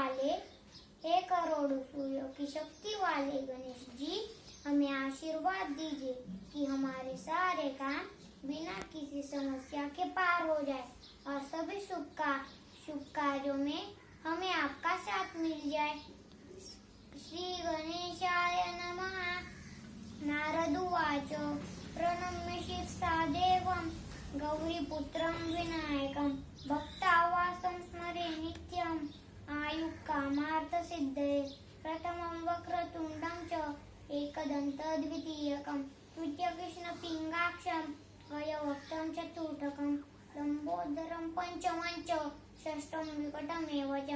वाले, हे करोड़ों सूर्यों की शक्ति वाले गणेश जी, हमें आशीर्वाद दीजिए कि हमारे सारे काम बिना किसी समस्या के पार हो जाए और सभी शुभ कार्यों में हमें आपका साथ मिल जाए। श्री गणेशाय नमः। नारद उवाच प्रणम्य शिरसा देवं गौरीपुत्रं विनायकं भक्तावासं स्मरे नित्यं आयुक्कामार्थसिद्धये। प्रथमं वक्रतुण्डं च एकदन्तद्वितीयकं तृतीयकृष्णपिङ्गाक्षं गजवक्त्रं चतुर्थकं लम्बोदरं पंचमं च षष्ठं विकटमेव च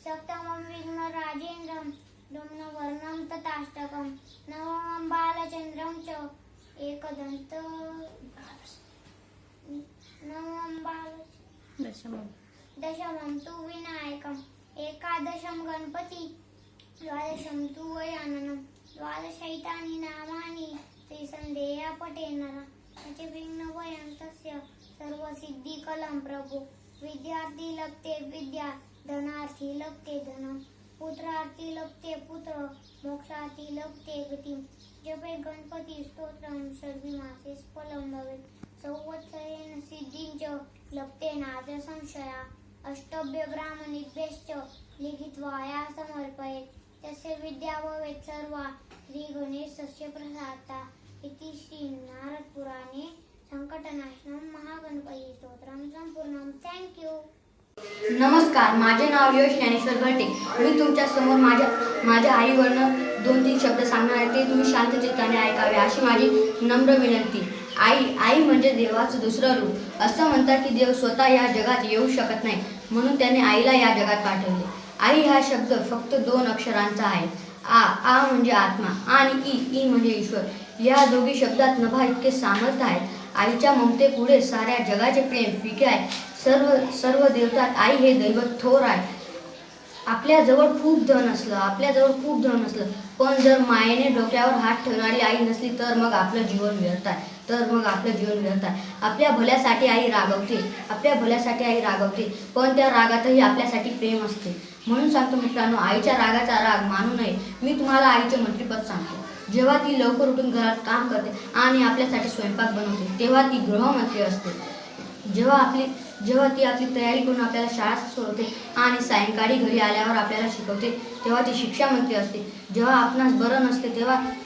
सप्तमं विघ्नराजेन्द्रं रम्नवर्णं तथाष्टकं नवमं बालचन्द्रं च दशमं तु विनायकम् एकादशं गणपति द्वादशं तु गजाननं द्वादशैतानि नामानि त्रिसन्ध्यया पठे नरः पंचविघ्नभयं तस्य सर्वसिद्धिकलं प्रभु। विद्यार्थी लभते विद्या, धनार्थी लभते धनम, पुत्रार्थी लभते पुत्र, मोक्षार्थी लभते गतिं। जपे गणपति स्तोत्रम षड्विमासे फलं भवेत्। संवत्सरेण सिद्धिं च लभते नात्र संशया। अष्टभ्य ब्राह्मणेभ्यश्च लिखित्वा या समर्पयेत् तस्य विद्या भवेत् सर्वा श्री गणेशस्य प्रसादतः। इति श्री नारद पुराणे संकटनाशनम महागणपती स्तोत्रम संपूर्णम। Thank you. नमस्कार, माझे नाव यश ज्ञानेश्वर घरटे. मी तुमच्या समोर माझ्या आईवरनं 2-3 शब्द सांगणार आहे. ते तुम्ही शांत चित्ताने ऐकावे अशी माझी नम्र विनंती. आई म्हणजे देवाचं दुसरं रूप. असं म्हणतात की देव स्वतः या जगात येऊ शकत नाही, म्हणून त्याने आईला या जगात पाठवले. आई हा शब्द फक्त 2 अक्षरांचा आहे. आ म्हणजे आत्मा आणि ई म्हणजे ईश्वर. या दोघी शब्दात नभा इतके सामर्थ्य आहे. आईच्या ममतेपुढे साऱ्या जगाचे प्रेम फिके आहे. सर्व देवतात आई हे दैवत थोर आहे. आपल्याजवळ खूप धन असलं पण जर मायेने डोक्यावर हात ठेवणारी आई नसली तर मग आपलं जीवन व्यर्थ आहे. आपल्या भल्यासाठी आई रागवते, पण त्या रागातही आपल्यासाठी प्रेम असते. म्हणून सांगतो मित्रांनो, आईच्या रागाचा राग मानू नये. मी तुम्हाला आईचे मंत्रीपद सांगतो. जेव्हा ती लवकर उठून घरात काम करते आणि आपल्यासाठी स्वयंपाक बनवते तेव्हा ती गृहमंत्री असते. जेव्हा ती आपली तयारी करून आपल्याला शाळेत सोडते आणि सायंकाळी घरी आल्यावर आपल्याला शिकवते तेव्हा ती शिक्षा मंत्री असते. जेव्हा आपणास बरं नसते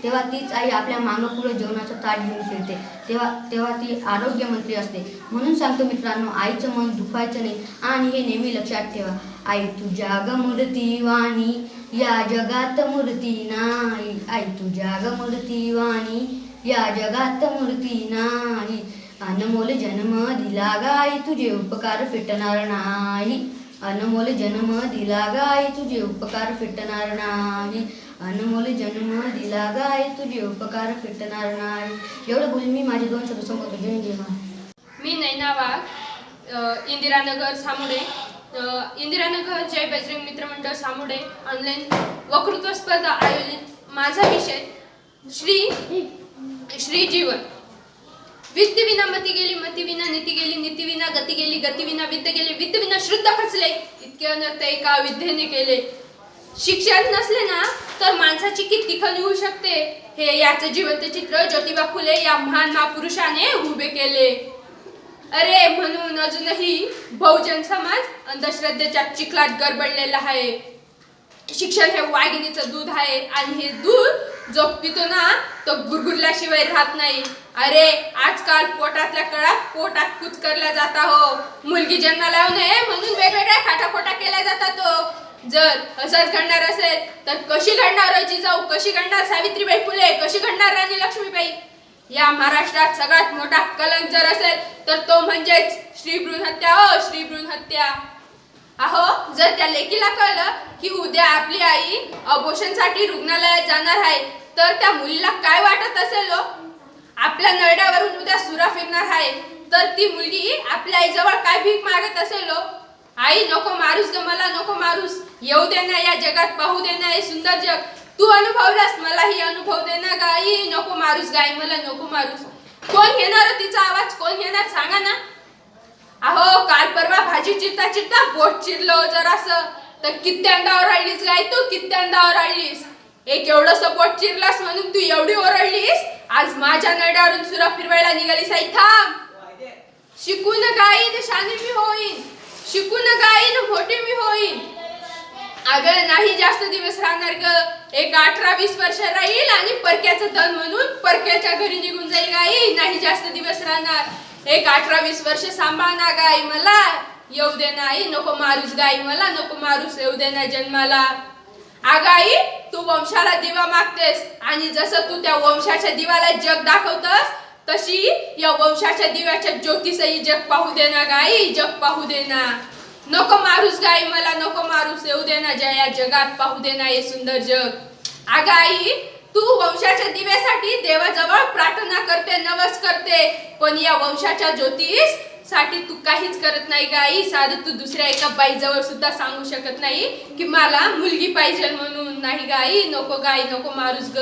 तेव्हा तीच आई आपल्या मागं पुढे जेवणाचं ताट घेऊन फिरते तेव्हा ती आरोग्य मंत्री असते. म्हणून सांगतो मित्रांनो, आईचं मन दुखायचं नाही आणि हे नेहमी लक्षात ठेवा. आई तुझ्या ग मूर्ती वाणी या जगात मूर्ती नाही. आई तुझ्या ग मूर्ती वाणी या जगात मूर्ती नाही. अनमोल जन्म दिला गाई तुझे उपकार फिटणार नाही. अनमोल जन्म दिला गाई तुझे उपकार फिटणार नाही. अनमोल जन्म दिला गाई तुझे उपकार फिटणार नाही. एवढं बोलून मी माझे 2 शब्द संपवतो. जय जय महाराज. मी नैना वाघ, इंदिरानगर सामुडे, इंदिरानगर जय बजरंग मित्र मंडळ सामुडे ऑनलाईन वक्तृत्व स्पर्धा आयोजित. माझा विषय श्री जीवन. विद्य विना मती गेली, मती विना नीती गेली, नीती विना गती गेली, गती विना विद्या गेली, विद्या विना श्रद्धा खचले, इतके अनर्थ एका विद्येने केले. शिक्षण नसले ना तर माणसाची किती खणी होऊ शकते हे याचं जिवंत चित्र ज्योतिबा फुले या महान महापुरुषाने उभे केले. अरे म्हणून अजूनही बहुजन समाज अंधश्रद्धेच्या चिखलात गरबडलेला आहे. शिक्षण हे वाघिणीचं दूध आहे आणि हे दूध जो पितो ना तो गुरगुरल्याशिवाय राहत नाही. अरे आजकाल पोटातल्या कळात पोटात कुचकरल्या जाता हो. मुलगी जन्माला येऊ नये म्हणून वेगवेगळ्या खाटाखोटा केल्या जातात हो. जर असंच घडणार असेल तर कशी घडणार जिजाऊ, कशी घडणार सावित्रीबाई फुले, कशी घडणार राणी लक्ष्मीबाई. या महाराष्ट्रात सगळ्यात मोठा कलंक जर असेल तर तो म्हणजेच श्री भ्रूण हत्या हो, श्री भ्रूण हत्या. अहो, जर त्या लेकीला कळलं की उद्या आपली आई अबॉर्शनसाठी रुग्णालयात जाणार आहे तर त्या मुलीला काय वाटत असेल हो. आपल्या नरड्यावरून उद्या सुरा फिरणार आहे तर ती मुलगी आपल्या आईजवळ काय भीक मागत असेल हो. आई नको मारूस ग मला, नको मारूस. येऊ दे ना या जगात, पाहू दे ना हे सुंदर जग. तू अनुभवलास मलाही अनुभव दे ना गाई. नको मारूस गाई मला, नको मारूस. कोण घेणार तिचा आवाज, कोण घेणार सांगा ना. अहो काल परवा भाजी चिरता चिरता बोट चिरलो जरासं तर कित्यांदा ओरडलीस गाय तू, कित्यांदा ओरडलीस. एक एवढंसं पोट चिरलास म्हणून तू एवढी ओरडलीस. आज माझ्या नरड्यावरून सुरा फिरवायला निघालीस. आई थांब. शिकून गाईन शानी मी होईन, शिकून गाईन मोठी मी होईन. अगं नाही जास्त दिवस राहणार ग. एक 18-20 वर्ष राहील आणि परक्याचं धन म्हणून परक्याच्या घरी निघून जाईल गाई. नाही जास्त दिवस राहणार. एक 18-20 वर्ष सांभाळ ना गाई, मला येऊ दे नाही. नको मारूस गाई, मला नको मारूस, येऊ दे ना जन्माला. आगाई तू वंशाला दिवा मागतेस आणि जसं तू त्या वंशाच्या दिवाला जग दाखवतस तशी या वंशाच्या दिव्याच्या ज्योतिषही जग पाहू दे ना गाई, जग पाहू दे ना. नको मारूस गाई, मला नको मारूस, येऊ दे ना या जगात पाहू दे ना हे सुंदर जग. आगाई तू वंशाच्या दिव्यासाठी देवाजवळ प्रार्थना करते, नवस करते, पण या वंशाच्या ज्योतिष साठी तू काहीच करत नाही गाई. साधं तू दुसऱ्या एका बाईजवळ सुद्धा सांगू शकत नाही की मला मुलगी पाहिजे म्हणून. नाही गाई, नको गाई, नको मारूस ग,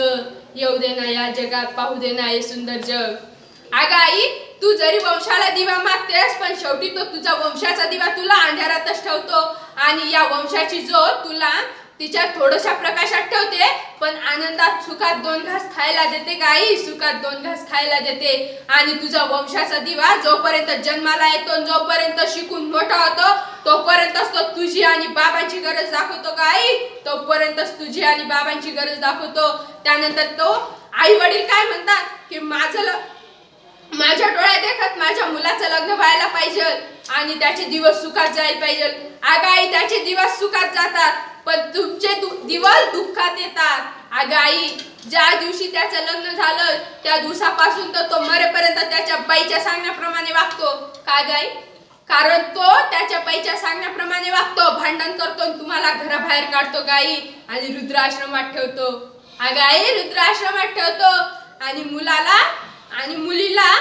येऊ दे ना या जगात पाहू दे ना हे सुंदर जग. आगाई तू जरी वंशाला दिवा मागतेस पण शेवटी तो तुझा वंशाचा दिवा तुला अंधारातच ठेवतो आणि या वंशाची ज्योत तुला तिच्या थोड्याशा प्रकाशात ठेवते, पण आनंदात सुखात 2 घास खायला देते गाई, सुखात 2 घास खायला देते. आणि तुझा वंशाचा दिवा जोपर्यंत जन्माला येतो, जोपर्यंत शिकून मोठा होतो, तोपर्यंतच तो तुझी आणि बाबांची गरज दाखवतो गाई, तोपर्यंतच तुझी आणि बाबांची गरज दाखवतो. त्यानंतर तो आई वडील काय म्हणतात की माझ्या डोळ्यात देखत माझ्या मुलाचं लग्न व्हायला पाहिजे आणि त्याचे दिवस सुखात जायला पाहिजे. आगाई त्याचे दिवस सुखात जातात पण तुमचे दिवस दुःखात येतात. आगाई ज्या दिवशी त्याचं लग्न झालं त्या दिवसापासून तर तो मरेपर्यंत त्याच्या बाईच्या सांगण्याप्रमाणे वागतो. का गाई? कारण तो त्याच्या बाईच्या सांगण्याप्रमाणे वागतो, भांडण करतो, तुम्हाला घराबाहेर काढतो गाई आणि रुद्राश्रमात ठेवतो. आगाई रुद्राश्रमात ठेवतो आणि मुलाला आणि मुलीला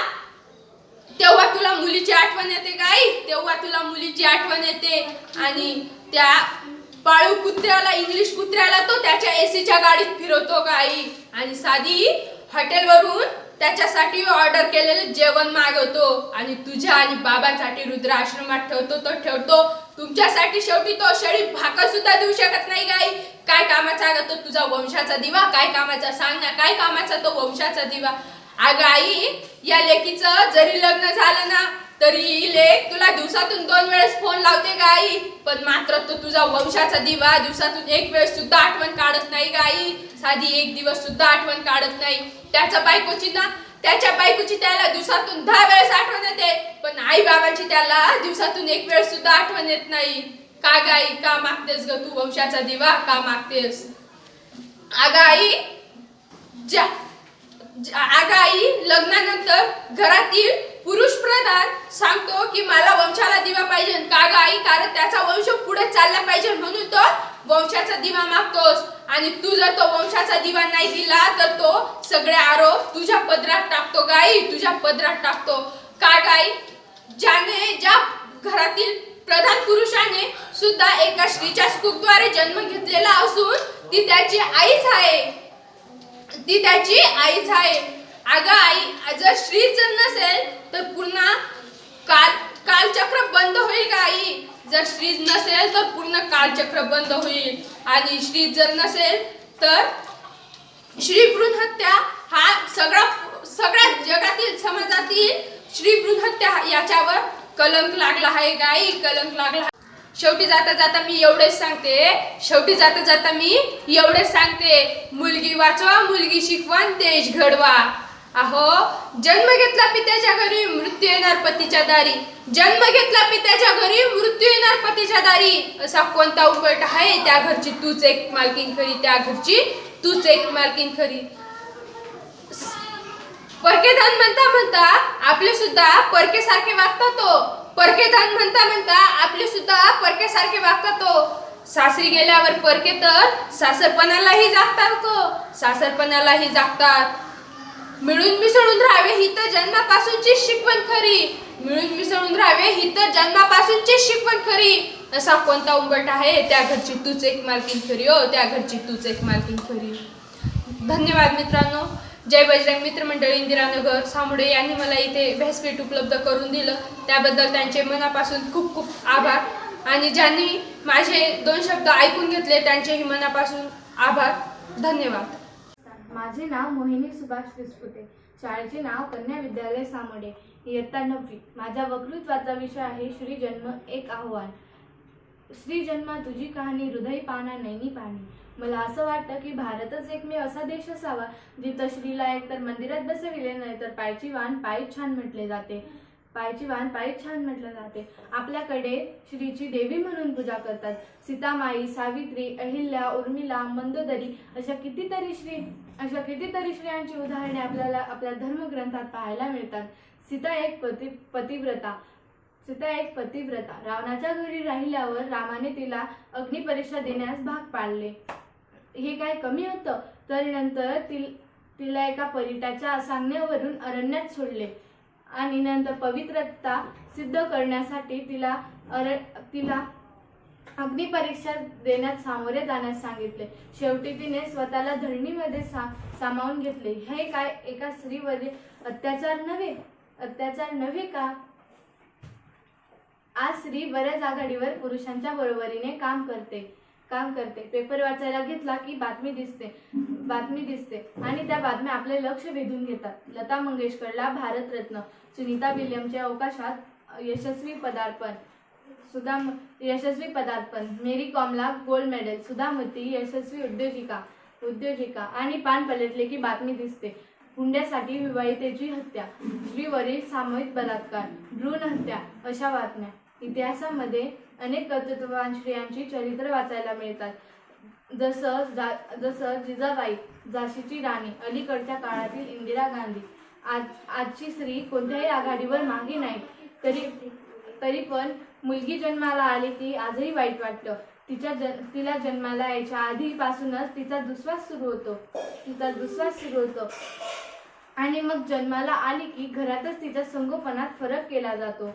तेव्हा तुला मुलीची आठवण येते गाई, तेव्हा तुला मुलीची आठवण येते. आणि त्या पाळीव कुत्र्याला, इंग्लिश कुत्र्याला तो त्याच्या एसीच्या गाडीत फिरवतो गाई आणि साधी हॉटेलवरून त्याच्यासाठी ऑर्डर केलेलं जेवण मागवतो आणि तुझ्या आणि बाबांसाठी रुद्राश्रमात ठेवतो. तुमच्यासाठी शेवटी तो शेळी भाकर सुद्धा देऊ शकत नाही गाई. काय कामाचा तो तुझा वंशाचा दिवा, काय कामाचा सांग ना, काय कामाचा तो वंशाचा दिवा. अगं आई या लेकीचं जरी लग्न झालं ना तरी ही लेक तुला दिवसातून 2 वेळेस फोन लावते गाई, पण मात्र तो तुझा वंशाचा दिवा दिवसातून 1 वेळ सुद्धा आठवण काढत नाही गाई, साधी 1 दिवस सुद्धा आठवण काढत नाही. त्याच्या बायकोची त्याला दिवसातून 10 वेळेस आठवण येते, पण आई बाबाची त्याला दिवसातून 1 वेळ सुद्धा आठवण येत नाही. का गाई, का मागतेस ग तू वंशाचा दिवा, का मागतेस? अगं आई लग्नानंतर घरातील पुरुष प्रधान सांगतो की मला वंशाला दिवा पाहिजे. का गाई? कारण त्याचा वंश पुढे चालला पाहिजे म्हणून तो वंशाचा दिवा मागतोस. आणि तू जर तो वंशाचा दिवा नाही दिला तर तो सगळे आरोप तुझ्या पदरात टाकतो गाई, तुझ्या पदरात टाकतो. का गाई? ज्या घरातील प्रधान पुरुषाने सुद्धा एका स्त्रीच्या कुकद्वारे जन्म घेतलेला असून ती त्याची आईच आहे. अगं आई जर स्त्री जर नसेल तर पुन्हा कालचक्र बंद होईल का आई? जर स्त्री नसेल तर पूर्ण कालचक्र बंद होईल. आणि स्त्री जर नसेल तर श्री भ्रूण हत्या हा सगळ्या जगातील समाजातील श्री भ्रूण हत्या याच्यावर कलंक लागला आहे गाई, कलंक लागला. शेवटी जाता जाता मी एवढेच सांगते, मुलगी वाचवा, मुलगी शिकवा, देश घडवा. अहो जन्म घेतला पित्याच्या घरी, मृत्यू येणार पतीच्या दारी. जन्म घेतला पित्याच्या घरी, मृत्यू येणार पतीच्या दारी. असा कोणता उपट आहे? त्या घरची तूच एक मालकीन खरी, त्या घरची तूच एक मालकीन खरी. परकेधान म्हणता आपले सुद्धा परकेसारखे वागतात. परकेधान म्हणता आपले सुद्धा परकेसारखे वागतात. सासरी गेल्यावर परके तर सासरपणालाही जागतात. मिळून मिसळून राहावे ही तर जन्मापासूनची शिकवण खरी, मिळून मिसळून राहावे ही तर जन्मापासूनची शिकवण खरी. असा कोणता उंबट आहे? त्या घरची तूच एक मालकीन खरी, हो त्या घरची तूच एक मालकीन खरी. धन्यवाद मित्रांनो. जय बजरंग मित्रमंडळ इंदिरानगर सामुडे यांनी मला इथे व्यासपीठ उपलब्ध करून दिलं त्याबद्दल त्यांचे मनापासून खूप खूप आभार. आणि ज्यांनी माझे 2 शब्द ऐकून घेतले त्यांचेही मनापासून आभार. धन्यवाद. माझे नाव मोहिनी सुभाष दिसपुते. शाळेचे नाव कन्या विद्यालय सामोडे. इयत्ता 9वी. माझ्या वक्तृत्वाचा विषय आहे श्री जन्म एक आव्हान. श्री जन्मा तुझी कहाणी हृदय पाना नैनी पाणी. मला असं वाटतं की भारतच एकमेव असा देश असावा जिथं श्रीला एकतर मंदिरात बसविले नाही तर पायची वाण पायीच छान म्हटले जाते. पायची वाण पायीच छान म्हटलं जाते. आपल्याकडे श्रीची देवी म्हणून पूजा करतात. सीतामाई, सावित्री, अहिल्या, उर्मिला, मंदोदरी अशा कितीतरी स्त्रियांची उदाहरणे आपल्याला आपल्या धर्मग्रंथात पाहायला मिळतात. सीता एक पतिव्रता. रावणाच्या घरी राहिल्यावर रामाने तिला अग्निपरीक्षा देण्यास भाग पाडले. हे काय कमी होतं? तर नंतर तिला एका परिटाच्या सांगण्यावरून अरण्यात सोडले आणि नंतर पवित्रता सिद्ध करण्यासाठी तिला अग्निपरीक्षा देण्यात सामोरे जाण्यास सांगितले. शेवटी तिने स्वतःला धरणीमध्ये सामावून घेतले. हे काय एका स्त्रीवरील अत्याचार नव्हे का? आज स्त्री बऱ्याच आघाडीवर पुरुषांच्या बरोबरीने काम करते. पेपर वाचायला घेतला की बातमी दिसते आणि त्या बातम्या आपले लक्ष वेधून घेतात. लता मंगेशकरला भारतरत्न, सुनीता विल्यमचे अवकाशात यशस्वी पदार्पण, मेरी कॉमला गोल्ड मेडल, सुधामूर्ती यशस्वी उद्योजिका आणि पान पलटले की बातमी दिसते. हुंड्यासाठी विवाहितेची हत्या, स्त्रीवरील सामूहिक बलात्कार, भ्रूण हत्या अशा बातम्या. इतिहासामध्ये अनेक कर्तृत्ववान स्त्रियांची चरित्र वाचायला मिळतात. जसं जिजाबाई, झाशीची राणी, अलीकडच्या काळातील इंदिरा गांधी. आजची स्त्री कोणत्याही आघाडीवर मागे नाही. तरी पण मुलगी जन्माला आली की आजही वाईट वाटतं. तिला जन्माला यायच्या आधीपासूनच तिचा दुस्वास सुरू होतो आणि मग जन्माला आली की घरातच तिच्या संगोपनात फरक केला जातो.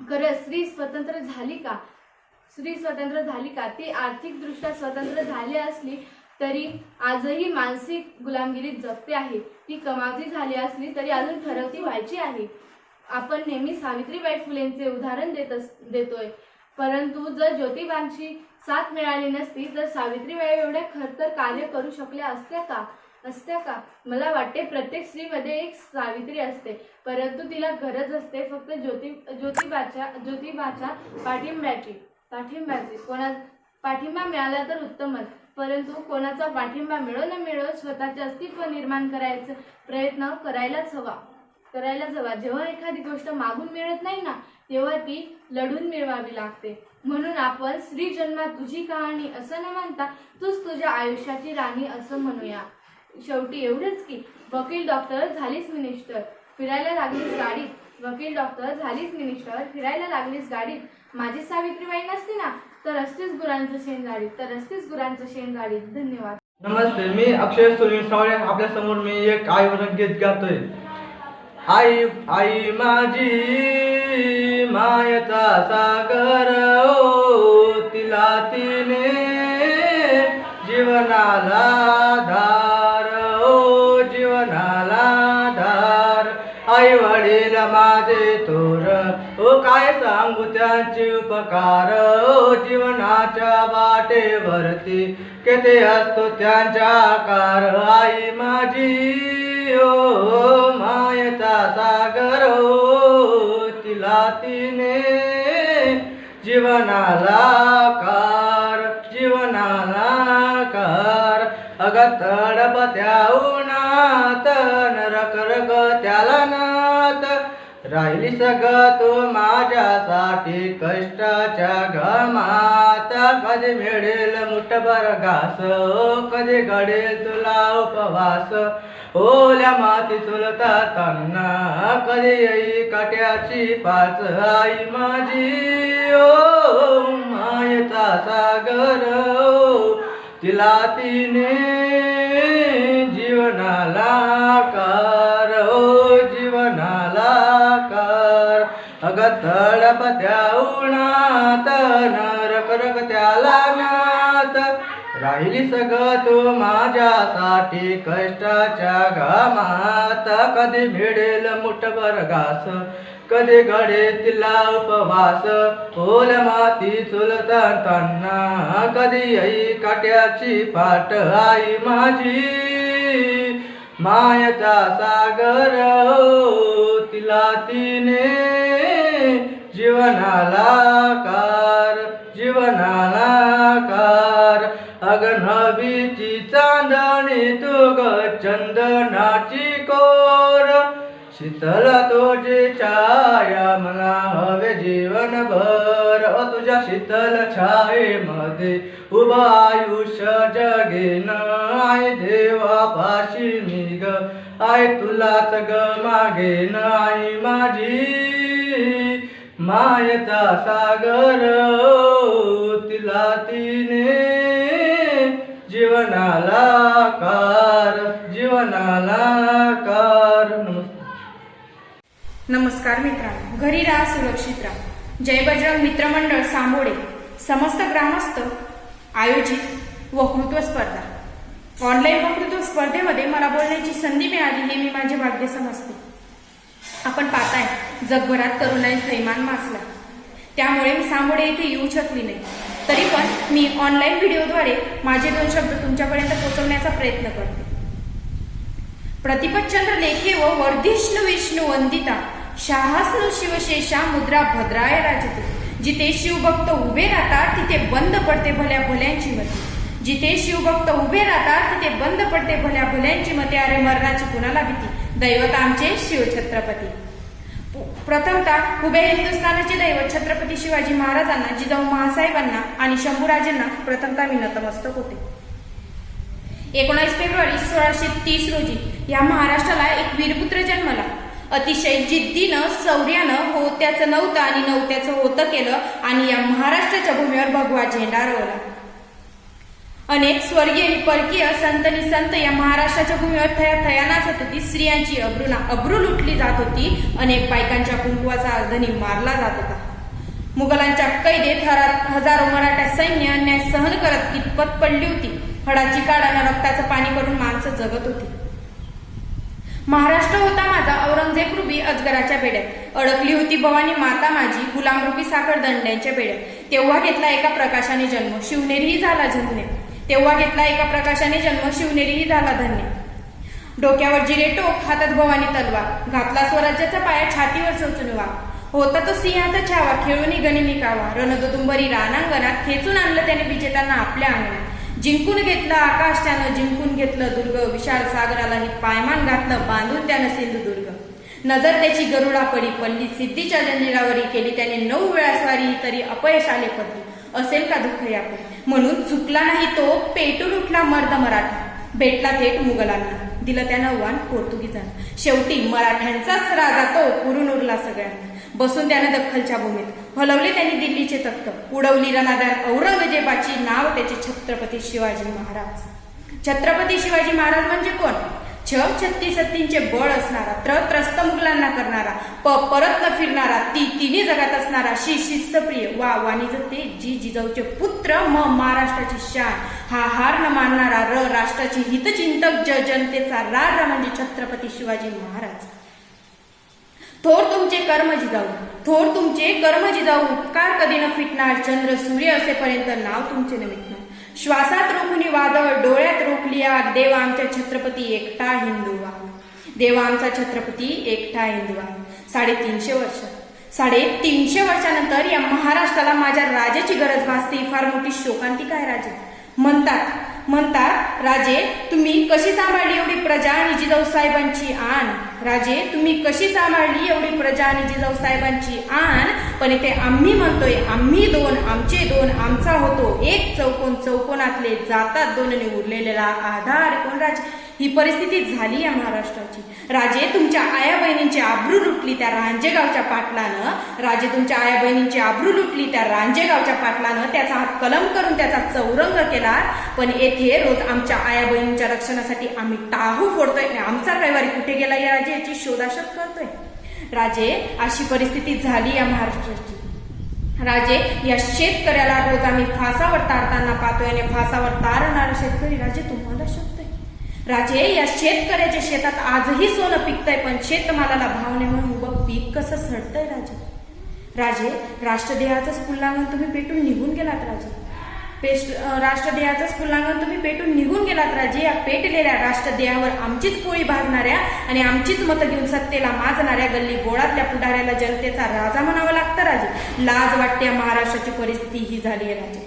खरं स्त्री स्वतंत्र झाली का? ती आर्थिकदृष्ट्या स्वतंत्र झाली असली तरी आजही मानसिक गुलामगिरीत जगते आहे. ती कमावती झाली असली तरी अजून ठरवती व्हायची आहे. आपण नेहमी सावित्रीबाई फुलेंचे उदाहरण देतोय, परंतु जर ज्योतिबांची साथ मिळाली नसती तर सावित्रीबाई एवढ्या खरतर कार्य करू शकल्या असत्या का? मला वाटते प्रत्येक स्त्रीमध्ये एक सावित्री असते, परंतु तिला गरज असते फक्त ज्योतिबाच्या पाठिंब्याची. पाठिंबा मिळाला तर उत्तमच, परंतु कोणाचा पाठिंबा मिळो न मिळो स्वतःचे अस्तित्व निर्माण करायचा प्रयत्न करायलाच हवा. जेव्हा एखादी गोष्ट मागून मिळत नाही ना, तेव्हा ती लढून मिळवावी लागते. म्हणून आपण स्त्री जन्मा तुझी कहाणी असं न म्हणता तूच तुझ्या आयुष्याची राणी असं म्हणूया. शेवटी एवढंच की वकील डॉक्टर झालीस मिनिस्टर, फिरायला लागलीस गाडीत. माझी सावित्रीबाई नसती ना तर असतेच गुरांचं शेण गाडीत. धन्यवाद. नमस्ते, मी अक्षय सुनील सावळे. आपल्या समोर मी एक आईवरच गीत गातोय. आई माझी मायचा सागर, तिला तिने जीवनाला धार, आई वडील माझे थोर, काय सांगू त्यांचे उपकार, जीवनाच्या वाटेवरती किती असतो त्यांचा आकार. आई माझी मायेचा सागर, तिला तिने जीवनाला कार. अग तडपत्या उन्हात नरक त्याला नात, राहिली सगळं तू माझ्यासाठी कष्टाच्या घमात. कधी मिळेल मुठभर घास, कधी घडेल तुला उपवास, ओल्या माती चुलताना कधी येई काट्याची पाच. आई माझी मायेचा सागर, तिला तिने जीवनाला कार. अग तडपत्या उन्हात नरक त्याला नात, राहिली सगळं तू माझ्यासाठी कष्टाच्या घामात. कधी मिळेल मुठभर घास, कधी घडे तिला उपवास. ओल माती चुलताना कधी येई काट्याची पाट. आई माझी मायचा सागर, तिला तिने जीवनाला कार. अगनवीची चांदणी तू ग चंदनाची कोर. शीतल तुझी छाया मला हवे जीवनभर. तुझ्या शीतल छायेमध्ये उभं आयुष्य जगेन. आई देवापाशी मी ग, आई तुलाच ग मागेन. आई माझी मायेचा सागर, तिला तिने जीवनाला कार. नमस्कार मित्रांनो, घरी राहा, सुरक्षित राहा. जय बजरंग मित्रमंडळ सामोडे समस्त ग्रामस्थ आयोजित वक्तृत्व स्पर्धा. ऑनलाईन वक्तृत्व स्पर्धेमध्ये मला बोलण्याची संधी मिळाली हे मी माझे भाग्य समजते. आपण पाहताय जगभरात तरुणाई थैमान मासला, त्यामुळे मी सामोडे येथे येऊ शकली नाही. तरी पण मी ऑनलाईन व्हिडिओद्वारे माझे 2 शब्द तुमच्यापर्यंत पोहोचवण्याचा प्रयत्न करते. प्रतिपतचंद्र लेखे व वर्धिष्णु विष्णू वंदिता, शाहस्नु शिवशेषा मुद्रा भद्राय राजते. जिथे शिवभक्त उभे राहतात तिथे बंद पडते भल्या भल्यांची मते. जिथे शिवभक्त उभे राहतात तिथे बंद पडते भल्या भल्यांची मते. अरे मरणाची कुणाला भीती, दैवत आमचे शिवछत्रपती. प्रथमतः उभे हिंदुस्थानाचे दैवत छत्रपती शिवाजी महाराजांना, जिजाऊ महासाहेबांना आणि शंभूराजेंना प्रथमतः मी नतमस्तक होते. 19 फेब्रुवारी 1630 रोजी या महाराष्ट्राला एक वीरपुत्र जन्मला. अतिशय जिद्दीनं, शौर्यानं होत्याचं नव्हतं आणि नव्हत्याचं होतं केलं आणि या महाराष्ट्राच्या भूमीवर भगवा झेंडा रोवला. अनेक स्वर्गीय आणि परकीय संतनी संत या महाराष्ट्राच्या भूमीवर थया नाचत होती. स्त्रियांची अब्रू लुटली जात होती. अनेक बायकांच्या कुंकवाचा अर्धनी मारला जात होता. मुघलांच्या कैदेत हजारो मराठा सैन्य अन्याय सहन करत कितपत पडली होती. हडाची काढानं रक्ताचं पाणी करून माणसं जगत होती. महाराष्ट्र होता माझा औरंगजेब रूपी अजगराच्या बेड्यात. अडकली होती भवानी माता माझी गुलामरूपी साखर दंड्यांच्या बेड्यात. तेव्हा घेतला एका प्रकाशाने जन्म, शिवनेरीही झाला धन्य. तेव्हा घेतला एका प्रकाशाने जन्म, शिवनेरीही झाला धन्य. डोक्यावर जिरे टोक, हातात भवानी तलवार. घातला स्वराज्याचा पाया, छातीवर चोचून वा. होता तो सिंहाचा छावा, खेळून गनिमी कावा. रणदुदुंबरी रानांगणात खेचून आणलं त्याने विजेत्यांना आपल्या अंगणात. जिंकून घेतलं आकाश त्यानं, जिंकून घेतलं दुर्ग. विशाल सागरालाही पायमान घातलं, बांधून त्यानं सिंधुदुर्ग. नजर त्याची गरुडा पडी पडली, सिद्धीच्या जंजिरावरी केली त्याने 9 वेळा स्वारी, तरी अपयश आले पडली. असेल का दुःख यापुढे, म्हणून चुकला नाही तो, पेटून उठला मर्द मराठा. भेटला थेट मुघलांना, दिलं त्यानं आव्हान पोर्तुगीजांना. शेवटी मराठ्यांचाच राजा तो, पुरून उरला सगळ्यांना. बसून त्याने दख्खलच्या भूमीत हलवले त्यांनी दिल्लीचे तख्त. उडवली रणादार औरंगजेबाची, नाव त्याचे छत्रपती शिवाजी महाराज. छत्रपती शिवाजी महाराज म्हणजे कोण? 36 सत्तींचे बळ असणारा, त्रस्त मुघलांना करणारा, परत न फिरणारा, तिन्ही जगात असणारा, शिस्तप्रिय, वाणीचं ते, जिजाऊचे पुत्र, महाराष्ट्राची शान, हार न मानणारा, राष्ट्राची हितचिंतक, जनतेचा राजा म्हणजे छत्रपती शिवाजी महाराज. थोर तुमचे कर्म जिजाऊ, थोर तुमचे कर्म जिजाऊ, उपकार कधी न फिटणार. चंद्र सूर्य असेपर्यंत नाव तुमचे न मिटणार. श्वासात रोखुनी वादळ, डोळ्यात रोखली आग. देवा आमच्या छत्रपती एकटा हिंदुवा. देवा आमचा छत्रपती एकटा हिंदुवा. 350 वर्ष, 350 वर्षानंतर या महाराष्ट्राला माझ्या राजाची गरज भासते. फार मोठी शोकांतिका आहे राजे. म्हणतात राजे तुम्ही कशी सांभाळली एवढी प्रजा आणि जिजाऊ साहेबांची आण. राजे तुम्ही कशी सांभाळली एवढी प्रजा आणि जिजाऊ साहेबांची आण. पण इथे आम्ही म्हणतोय, आम्ही 2, आमचे 2, आमचा होतो एक. चौकोनातले जातात 2 आणि उरलेला आधार कोण? राजे. ही परिस्थिती झाली या महाराष्ट्राची. राजे तुमच्या आया बहिणींची आबरू लुटली त्या रांजेगावच्या पाटलानं. राजे तुमच्या आया बहिणींची आबरू लुटली त्या रांजेगावच्या पाटलानं. त्याचा हात कलम करून त्याचा चौरंग केला. पण येथे रोज आमच्या आया बहिणींच्या रक्षणासाठी आम्ही टाहू फोडतोय. आमचा रविवारी कुठे गेला या राजे याची शोधाशोध करतोय. राजे अशी परिस्थिती झाली या महाराष्ट्राची. राजे, या शेतकऱ्याला रोज आम्ही फासावर तारताना पाहतोय आणि फासावर तारणारा शेतकरी राजे तुम्हाला शकतोय. राजे, या शेतकऱ्याच्या शेतात आजही सोनं पिकतंय, पण शेतमालाला भाव नाही म्हणून उभं पीक कसं सडतंय राजे. राजे, राष्ट्रदेहाचंच पुल्लांगण तुम्ही पेटून निघून गेलात राजे. राष्ट्रदेहाचंच पुल्लांगण तुम्ही पेटून निघून गेलात राजे. या पेटलेल्या राष्ट्रदेहावर आमचीच पोळी भाजणाऱ्या आणि आमचीच मतं घेऊन सत्तेला माजणाऱ्या गल्ली बोळातल्या पुढाऱ्याला जनतेचा राजा म्हणावं लागतं राजे. लाज वाटते. महाराष्ट्राची परिस्थिती ही झाली आहे राजे.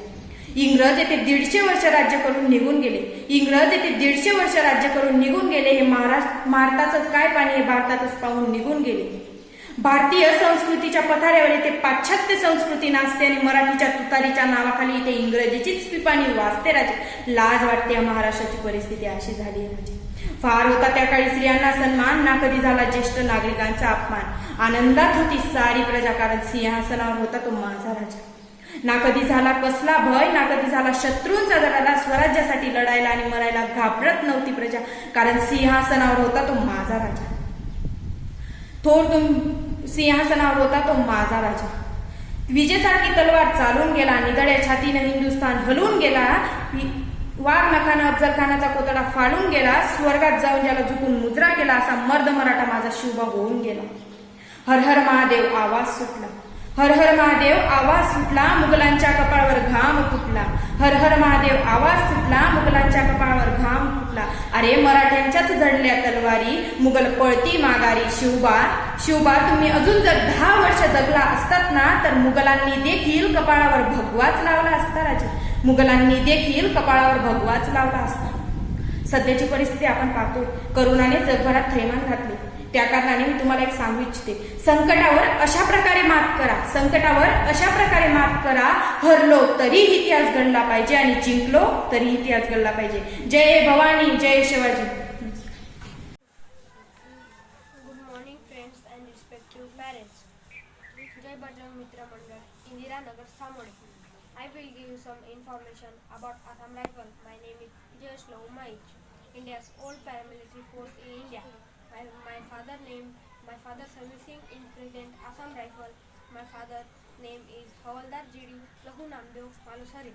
इंग्रज येथे 150 वर्ष राज्य करून निघून गेले. इंग्रज येथे 150 वर्ष राज्य करून निघून गेले. हे भारताचंच काय पाणी हे भारतातच पाहून निघून गेले. भारतीय संस्कृतीच्या पथाऱ्यावर इथे पाश्चात्य संस्कृती नाचते आणि मराठीच्या तुतारीच्या नावाखाली इथे इंग्रजीचीच पिपाणी वाजते राजे. लाज वाटते. या महाराष्ट्राची परिस्थिती अशी झाली आहे राजे. फार होता त्या काळी स्त्रियांना सन्मान, ना कधी झाला ज्येष्ठ नागरिकांचा अपमान. आनंदात होती सारी प्रजा, कारण सिंहासनावर होता तो माझा राजा. ना कधी झाला कसला भय, ना कधी झाला शत्रूंचा दराला. स्वराज्यासाठी लढायला आणि मरायला घाबरत नव्हती प्रजा, कारण सिंहासनावर होता तो माझा राजा. सिंहासनावर होता तो माझा राजा. विजेसारखी तलवार चालून गेला, निदळ्या छातीनं हिंदुस्थान हलवून गेला. वाघ नखानं अफजल खानाचा कोतडा फाडून गेला. स्वर्गात जाऊन ज्याला झुकून मुजरा केला, असा मर्द मराठा माझा शिवबा होऊन गेला. हर हर महादेव आवाज सुटला. हर हर महादेव आवाज सुटला, मुघलांच्या कपाळावर घाम फुटला. हर हर महादेव आवाज सुटला, मुघलांच्या कपाळावर घाम फुटला. अरे मराठ्यांच्याच जडल्या तलवारी, मुघल पळती माघारी. शिवबा तुम्ही अजून जर 10 वर्ष जगला असतात ना, तर मुघलांनी देखील कपाळावर भगवाच लावला असता राजे. मुघलांनी देखील कपाळावर भगवाच लावला असता. सध्याची परिस्थिती आपण पाहतोय. करोनाने जगभरात थैमान घातले. त्या कारणाने मी तुम्हाला एक सांगू इच्छिते, संकटावर अशा प्रकारे मात करा. संकटावर अशा प्रकारे मात करा, हरलो तरी इतिहास घडला पाहिजे आणि जिंकलो तरी इतिहास घडला पाहिजे. जय भवानी, जय Shivaji. Good morning friends and respective parents. Jai Bajrang Mitra Mandal, Indira Nagar, Samode. I will give you some information about Assam Rifle. My name is Jayesh Lau Maich, India's old paramilitary force in India. My father servicing in present Assam Rifle. My father name is Havaldar G.D. Lahu Namdev Malusari.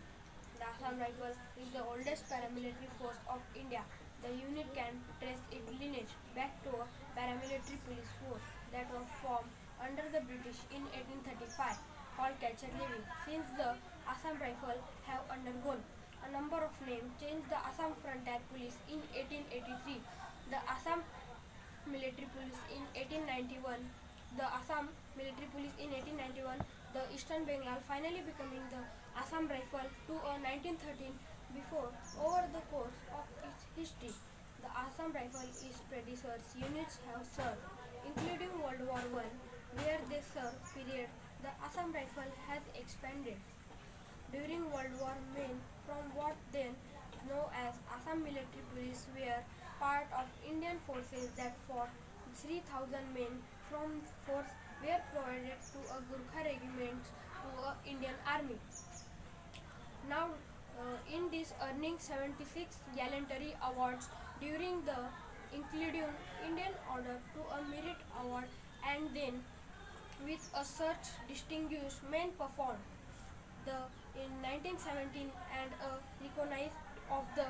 The Assam Rifle is the oldest paramilitary force of India. The unit can trace its lineage back to a paramilitary police force that was formed under the British in 1835 called Catcher Levy. Since the Assam Rifle have undergone a number of names, changed the Assam Frontier Police in 1883, the Assam Military Police in 1891, the Assam Military Police in 1891, the Eastern Bengal finally becoming the Assam Rifle to 1913. Before, over the course of its history, the Assam Rifle its predecessors units have served, including World War I, where they served period. The Assam Rifle has expanded during World War men from what then known as Assam Military Police were part of Indian forces that fought. 3,000 men from force were provided to a Gurkha regiment to a Indian army. Now in this earning 76 gallantry awards during the including Indian Order to a Merit Award, and then with a such distinguished men performed in 1917 and recognized of the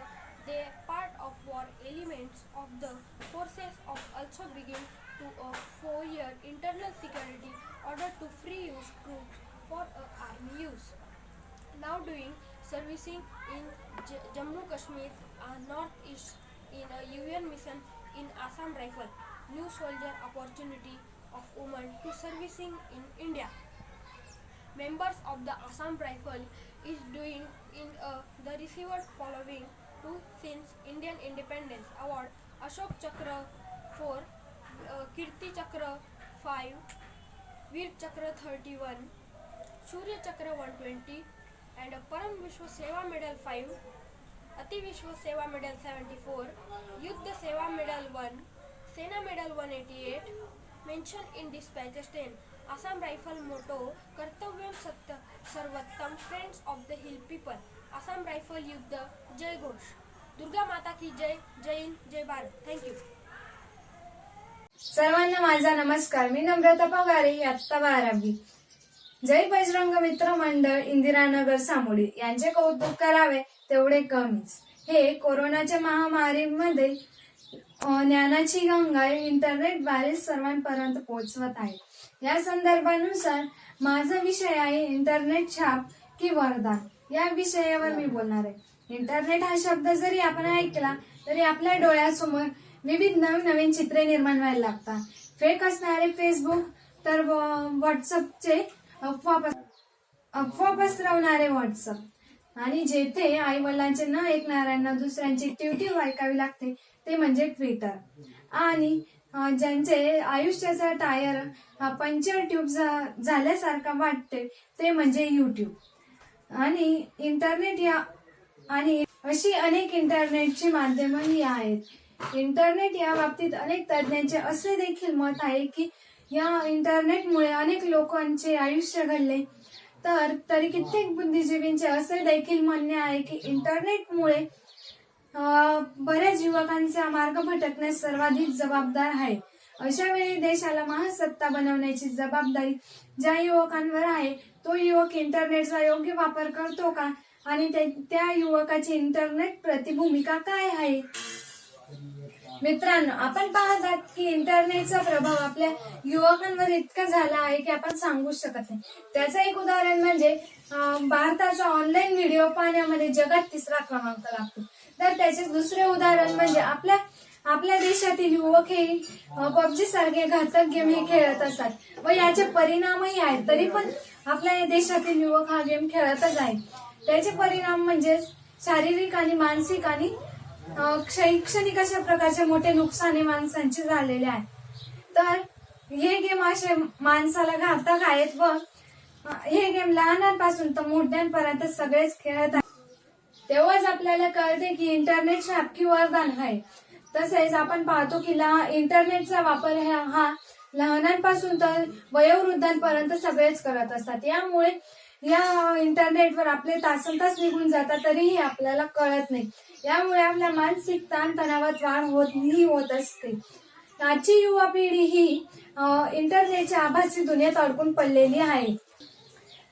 part of war elements of the forces of also begin to a 4-year internal security order to free use troops for army use. Now doing servicing in Jammu Kashmir, Northeast in a UN mission in Assam Rifle. New soldier opportunity of women to servicing in India. Members of the Assam Rifle is doing in the received following two since Indian Independence Award: Ashok Chakra 4, Kirti Chakra 5, Veer Chakra 31, Shurya Chakra 120, and Param Vishwa Seva Medal 5, Ati Vishwa Seva Medal 74, Yuddha Seva Medal 1, Sena Medal 188. Mentioned in dispatches 10. Assam Rifle motto: Kartavyam Satya Sarvattam, friends of the hill people. Assam Rifle Yuddha Jai Ghosh. Durga Mata की जय. जय हिंद, जय Bharat. Thank you. सर्वांना माझा नमस्कार. मी नम्रता पगारे, इयत्ता 12वी. जय बजरंग मित्र मंडळ इंदिरानगर सामोडी यांचे कौतुक करावे तेवढे कमीच. हे कोरोनाच्या महामारीमध्ये ज्ञानाची गंगा इंटरनेटद्वारे सर्वांपर्यंत पोहोचवत आहे. या संदर्भानुसार माझा विषय आहे इंटरनेट छाप की वरदान. या विषयावर मी बोलणार आहे. इंटरनेट हा शब्द जरी आपण ऐकला तरी आपल्या डोळ्यासमोर विविध नवीन नवीन चित्रे निर्माण व्हायला लागतात. फेक असणारे फेसबुक तर व्हॉट्सअपचे अफवा पसरवणारे व्हॉट्सअप आणि जेथे आई वडिलांचे न ऐकणाऱ्यांना दुसऱ्यांची ट्यूटिव ऐकावी लागते ते म्हणजे ट्विटर आणि ज्यांचे आयुष्याचा टायर पंक्चर ट्यूब झाल्यासारखा वाटते ते म्हणजे युट्यूब आणि इंटरनेट या आणि अशी अनेक इंटरनेटची माध्यमही आहेत. इंटरनेट या बाबतीत अनेक तज्ज्ञांचे असे देखील मत आहे की या इंटरनेटमुळे अनेक लोकांचे आयुष्य घडले तर तरी कित्येक बुद्धिजीवींचे असे देखील म्हणणे आहे की इंटरनेटमुळे बऱ्याच युवकांचा मार्ग भटकण्यास सर्वाधिक जबाबदार आहे. अशा वेळी देशाला महासत्ता बनवण्याची जबाबदारी ज्या युवकांवर आहे तो युवक इंटरनेटचा योग्य वापर करतो का आणि त्या युवकाची इंटरनेट प्रति भूमिका काय आहे. मित्रांनो, आपण पाहतात की इंटरनेटचा प्रभाव आपल्या युवकांवर इतका झाला आहे की आपण सांगू शकत नाही. त्याचं एक उदाहरण म्हणजे भारताचा ऑनलाईन व्हिडिओ पाहण्यामध्ये जगात 3रा क्रमांक लागतो. तर त्याचे दुसरे उदाहरण म्हणजे आपल्या देशातील युवक हे पबजी सारखे घातक गेम हे खेळत असतात व याचे परिणामही आहेत. तरी पण आपल्या देशातील युवक हा गेम खेळतच आहे. त्याचे परिणाम म्हणजे शारीरिक आणि मानसिक आणि शैक्षणिक अशा प्रकारचे मोठे नुकसान माणसांचे झालेले आहे. तर हे गेम असे माणसाला घातक आहेत व हे गेम लहानांपासून तर मोठ्यांपर्यंत सगळेच खेळत आहेत. तेव्हाच आपल्याला कळते की इंटरनेट छाप की वरदान आहे. तसेच आपण पाहतो की इंटरनेटचा वापर हा लहानांपासून तर वयोवृद्धांपर्यंत सगळेच करत असतात. यामुळे या इंटरनेटवर आपले तासनतास निघून जातात तरीही आपल्याला कळत नाही. यामुळे आपल्या मानसिक ताणतणावात वाढ होत असते. आजची युवा पिढी ही इंटरनेटच्या आभासी दुनियेत अडकून पडलेली आहे.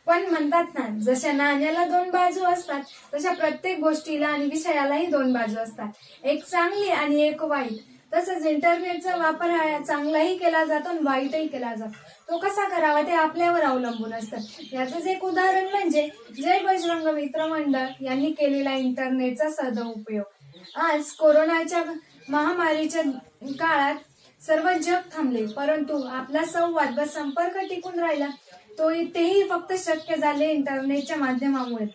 पण म्हणतात ना, जशा नाण्याला 2 बाजू असतात तशा प्रत्येक गोष्टीला आणि विषयालाही 2 बाजू असतात, एक चांगली आणि एक वाईट. तसंच इंटरनेटचा वापर हा चांगलाही केला जातो आणि वाईटही केला जातो. तो कसा करावा ते आपल्यावर अवलंबून असतं. याचंच एक उदाहरण म्हणजे जय बजरंग मित्र मंडळ यांनी केलेला इंटरनेटचा सदुपयोग. आज कोरोनाच्या महामारीच्या काळात सर्व जग थांबले परंतु आपला संवाद व संपर्क टिकून राहिला तेही फक्त शक्य झाले इंटरनेटच्या माध्यमामुळे.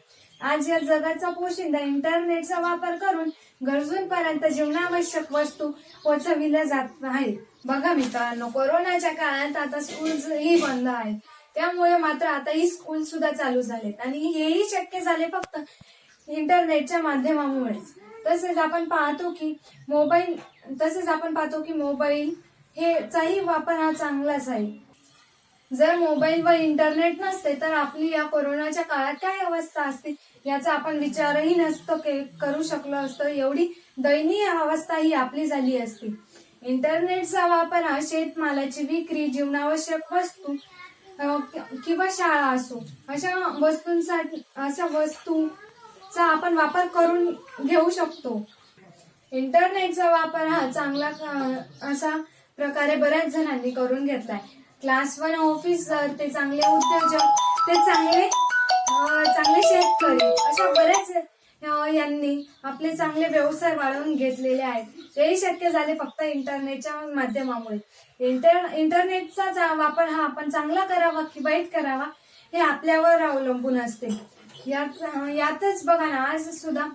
आज या जगाचा पोशिंदा इंटरनेटचा वापर करून गरजूंपर्यंत जीवनावश्यक वस्तू पोहोचविल्या जात आहेत. बघा मित्रांनो, कोरोनाच्या काळात आता स्कूल्सही बंद आहेत. त्यामुळे मात्र आता ही स्कूल सुद्धा चालू झालेत आणि हेही शक्य झाले फक्त इंटरनेटच्या माध्यमामुळेच. तसेच आपण पाहतो की मोबाईल हेचाही वापर हा चांगलाच आहे. जर मोबाईल व इंटरनेट नसते तर आपली या कोरोनाच्या काळात काय अवस्था असते याचा आपण विचारही नसतो करू शकलो असतो. एवढी दयनीय अवस्था ही आपली झाली असती. इंटरनेटचा वापर हा शेतमालाची विक्री, जीवनावश्यक वस्तू किंवा शाळा असो अशा वस्तूचा आपण वापर करून घेऊ शकतो. इंटरनेटचा वापर हा चांगला असा प्रकारे बऱ्याच जणांनी करून घेतलाय. क्लास 1 ऑफिसर ते चांगले उद्योजक ते चांगले शेतकरी अशा बरेच यांनी आपले चांगले व्यवसाय वाढवून घेतलेले आहेत. तेही शक्य झाले फक्त इंटरनेटच्या माध्यमामुळे. इंटरनेटचा वापर हा आपण चांगला करावा की वाईट करावा हे आपल्यावर अवलंबून असते. यातच बघा ना, आज सुद्धा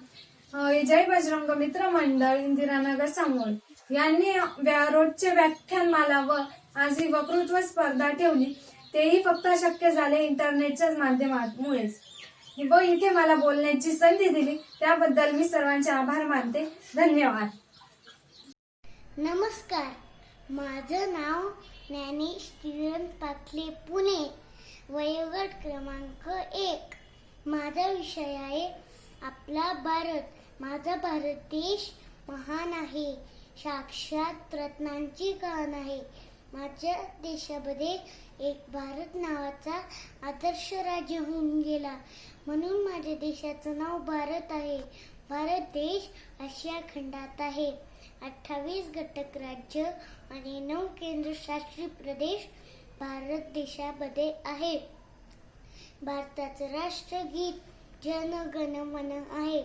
जय बजरंग मित्र मंडळ इंदिरानगर सामोडी यांनी रोजचे व्याख्यानमाला व आज ही वक्तृत्व स्पर्धा ठेवली. तेही फक्त शक्य झाले इंटरनेटच्याच माध्यमामुळेच. व इथे मला बोलण्याची संधी दिली त्याबद्दल मी सर्वांचे आभार मानते. धन्यवाद. नमस्कार, माझं नाव ज्ञानेश किरण पाटले, पुणे, वयोगट क्रमांक 1. माझा विषय आहे आपला भारत. माझा भारत देश महान आहे, साक्षात रत्नांची खाण आहे. माझ्या देशामध्ये एक भारत नावाचा आदर्श राज्य होऊन गेला, म्हणून माझ्या देशाचं नाव भारत आहे. भारत देश आशिया खंडात आहे. 28 घटक राज्य आणि 9 केंद्रशासित प्रदेश भारत देशामध्ये आहे. भारताचं राष्ट्रगीत जन गण मन आहे.